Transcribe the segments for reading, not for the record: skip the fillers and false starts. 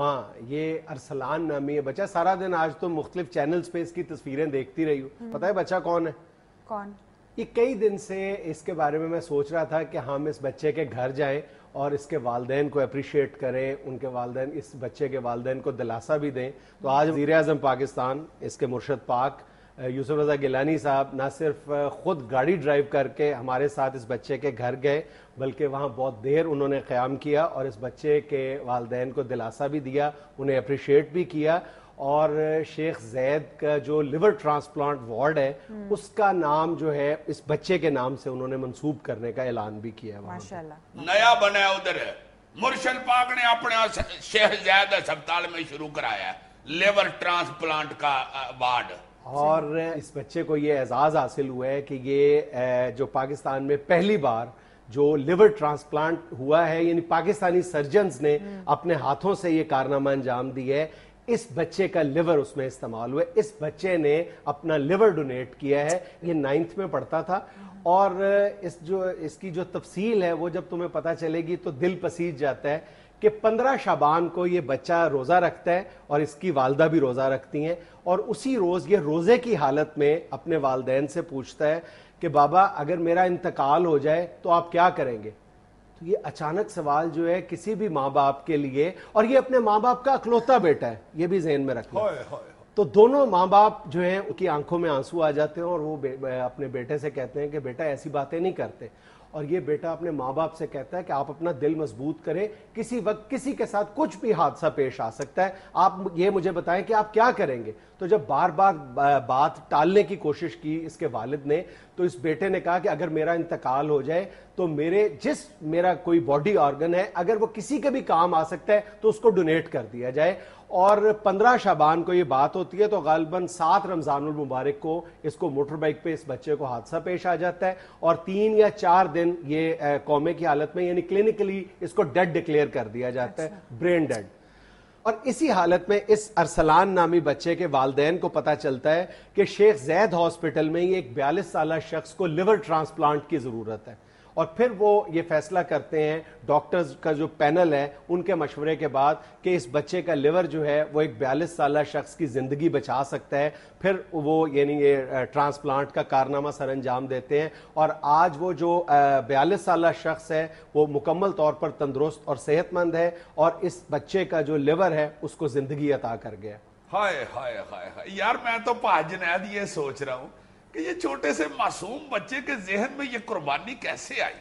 ہاں یہ ارسلان نامی ہے بچہ. سارا دن آج تو مختلف چینلز پہ اس کی تصویریں دیکھتی رہی ہوں. پتہ ہے بچہ کون ہے؟ کون؟ یہ کئی دن سے اس کے بارے میں سوچ رہا تھا کہ ہم اس بچے کے گھر جائیں اور اس کے والدین کو اپریشیٹ کریں, ان کے والدین, اس بچے کے والدین کو دلاسا بھی دیں. تو آج وزیر اعظم پاکستان, اس کے مرشد پاک یوسف رضا گیلانی صاحب نہ صرف خود گاڑی ڈرائیو کر کے ہمارے ساتھ اس بچے کے گھر گئے, بلکہ وہاں بہت دیر انہوں نے قیام کیا اور اس بچے کے والدین کو دلاسا بھی دیا, انہیں اپریشیٹ بھی کیا. اور شیخ زید کا جو لیور ٹرانسپلانٹ وارڈ ہے اس کا نام جو ہے اس بچے کے نام سے انہوں نے منسوب کرنے کا اعلان بھی کیا ہے. ماشاءاللہ نیا بنا ہے ادھر. مرشد پاک نے اپنے شیخ زید اسپتال میں شروع کرایا ہے لیور ٹرانسپلانٹ کا وارڈ. اور اس بچے کو یہ اعزاز حاصل ہوا ہے کہ یہ جو پاکستان میں پہلی بار جو لیور ٹرانسپلانٹ ہوا ہے, یعنی پاکستانی سرجنز نے اپنے ہاتھوں سے یہ کارنامہ انجام دیا ہے. اس بچے کا لیور اس میں استعمال ہوا ہے. اس بچے نے اپنا لیور ڈونیٹ کیا ہے. یہ 9th میں پڑھتا تھا اور اس کی جو تفصیل ہے وہ جب تمہیں پتہ چلے گی تو دل پسیج جاتا ہے کہ 15 شعبان کو یہ بچہ روزہ رکھتا ہے اور اس کی والدہ بھی روزہ رکھتی ہیں, اور اسی روز یہ روزے کی حالت میں اپنے والدین سے پوچھتا ہے کہ بابا اگر میرا انتقال ہو جائے تو آپ کیا کریں گے. تو یہ اچانک سوال جو ہے کسی بھی ماں باپ کے لیے, اور یہ اپنے ماں باپ کا اکلوتا بیٹا ہے, یہ بھی ذہن میں رکھنا. تو دونوں ماں باپ جو ہیں ان کی آنکھوں میں آنسو آ جاتے ہیں اور وہ اپنے بیٹے سے کہتے ہیں کہ بیٹا ایسی باتیں نہیں کرتے. اور یہ بیٹا اپنے ماں باپ سے کہتا ہے کہ آپ اپنا دل مضبوط کریں, کسی وقت کسی کے ساتھ کچھ بھی حادثہ پیش آ سکتا ہے, آپ یہ مجھے بتائیں کہ آپ کیا کریں گے. تو جب بار بار بات ٹالنے کی کوشش کی اس کے والد نے, تو اس بیٹے نے کہا کہ اگر میرا انتقال ہو جائے تو میرا کوئی باڈی آرگن ہے اگر وہ کسی کے بھی کام آ سکتا ہے تو اس کو ڈونیٹ کر دیا جائے. اور 15 شعبان کو یہ بات ہوتی ہے تو غالباً 7 رمضان المبارک کو اس کو موٹر بائک پہ اس بچے کو حادثہ پیش آ جاتا ہے, اور 3 یا 4 دن یہ کومے کی حالت میں, یعنی کلینکلی اس کو ڈیڈ ڈکلیئر کر دیا جاتا ہے, برین ڈیڈ. اور اسی حالت میں اس ارسلان نامی بچے کے والدین کو پتا چلتا ہے کہ شیخ زید ہاسپٹل میں یہ ایک 42 سالہ شخص کو لیور ٹرانسپلانٹ کی ضرورت ہے. اور پھر وہ یہ فیصلہ کرتے ہیں ڈاکٹرز کا جو پینل ہے ان کے مشورے کے بعد کہ اس بچے کا لیور جو ہے وہ ایک 42 سالہ شخص کی زندگی بچا سکتا ہے. پھر وہ یعنی یہ ٹرانسپلانٹ کا کارنامہ سر انجام دیتے ہیں, اور آج وہ جو 42 سالہ شخص ہے وہ مکمل طور پر تندرست اور صحت مند ہے, اور اس بچے کا جو لیور ہے اس کو زندگی عطا کر گیا. ہائے ہائے ہائے ہائے یار, میں تو پا جنید یہ سوچ رہا ہوں کہ یہ چھوٹے سے معصوم بچے کے ذہن میں یہ قربانی کیسے آئی.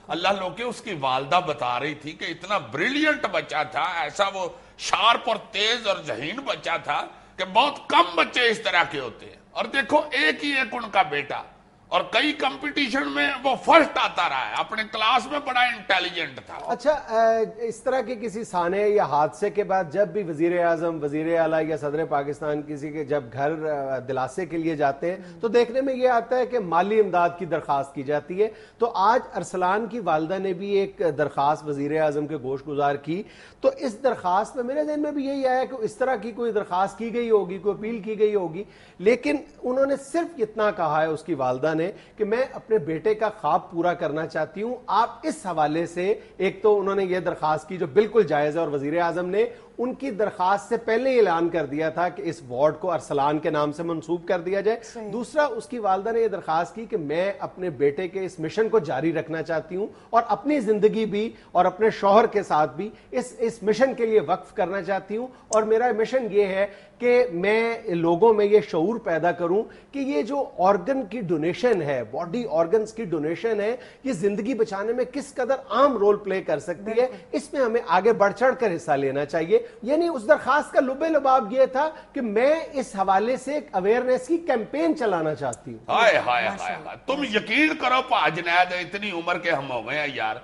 اللہ لوکے, اس کی والدہ بتا رہی تھی کہ اتنا بریلینٹ بچہ تھا, ایسا وہ شارپ اور تیز اور ذہین بچہ تھا کہ بہت کم بچے اس طرح کے ہوتے ہیں. اور دیکھو ایک ہی ایک ان کا بیٹا, اور کئی کمپٹیشن میں وہ فرسٹ آتا رہا ہے, اپنے کلاس میں بڑا انٹیلیجنٹ تھا. اچھا, اس طرح کے کسی سانے یا حادثے کے بعد جب بھی وزیر اعظم, وزیر اعلیٰ یا صدر پاکستان کسی کے جب گھر دلاسے کے لیے جاتے ہیں تو دیکھنے میں یہ آتا ہے کہ مالی امداد کی درخواست کی جاتی ہے. تو آج ارسلان کی والدہ نے بھی ایک درخواست وزیر اعظم کے گوش گزار کی. تو اس درخواست میں میرے ذہن میں بھی یہی آیا کہ اس طرح کی کوئی درخواست کی گئی ہوگی, کوئی اپیل کی گئی ہوگی, لیکن انہوں نے صرف اتنا کہا ہے اس کی والدہ نے کہ میں اپنے بیٹے کا خواب پورا کرنا چاہتی ہوں. آپ اس حوالے سے, ایک تو انہوں نے یہ درخواست کی جو بالکل جائز ہے, اور وزیر اعظم نے ان کی درخواست سے پہلے اعلان کر دیا تھا کہ اس وارڈ کو ارسلان کے نام سے منسوب کر دیا جائے. دوسرا, اس کی والدہ نے یہ درخواست کی کہ میں اپنے بیٹے کے اس مشن کو جاری رکھنا چاہتی ہوں اور اپنی زندگی بھی اور اپنے شوہر کے ساتھ بھی اس مشن کے لیے وقف کرنا چاہتی ہوں. اور میرا مشن یہ ہے کہ میں لوگوں میں یہ شعور پیدا کروں کہ یہ جو آرگن کی ڈونیشن ہے, باڈی آرگنز کی ڈونیشن ہے, یہ زندگی بچانے میں کس قدر اہم رول پلے کر سکتی ہے. اس میں ہمیں آگے بڑھ چڑھ کر حصہ لینا چاہیے. یعنی اس درخواست کا لب لباب یہ تھا کہ میں اس حوالے سے ایک اویئرنیس کی کیمپین چلانا چاہتی ہوں. ہائے ہائے ہائے, تم یقین کرو پا جنید, اتنی عمر کے ہم ہو گئے ہیں یار,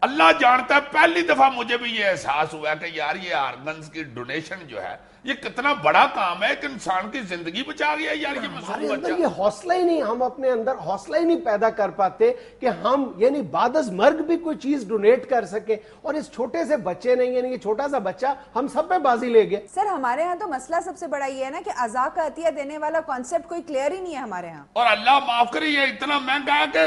اللہ جانتا ہے پہلی دفعہ مجھے بھی یہ احساس ہوا کہ یار یہ آرگنز کی ڈونیشن جو ہے یہ کتنا بڑا کام ہے, ایک انسان کی زندگی بچا گیا یار. یہ ہمارے اندر یہ حوصلہ ہی نہیں, ہم اپنے اندر حوصلہ ہی نہیں پیدا کر پاتے کہ ہم یعنی بعد از مرگ بھی کوئی چیز ڈونیٹ کر سکے. اور اس چھوٹے سے بچے نے, یعنی یہ چھوٹا سا بچہ ہم سب پہ بازی لے گیا. سر ہمارے ہاں تو مسئلہ سب سے بڑا یہ ہے نا کہ عزا کا عطیہ دینے والا کانسیپٹ کوئی کلیئر ہی نہیں ہے ہمارے ہاں. اور اللہ معاف کرے, یہ اتنا مہنگا ہے کہ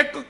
1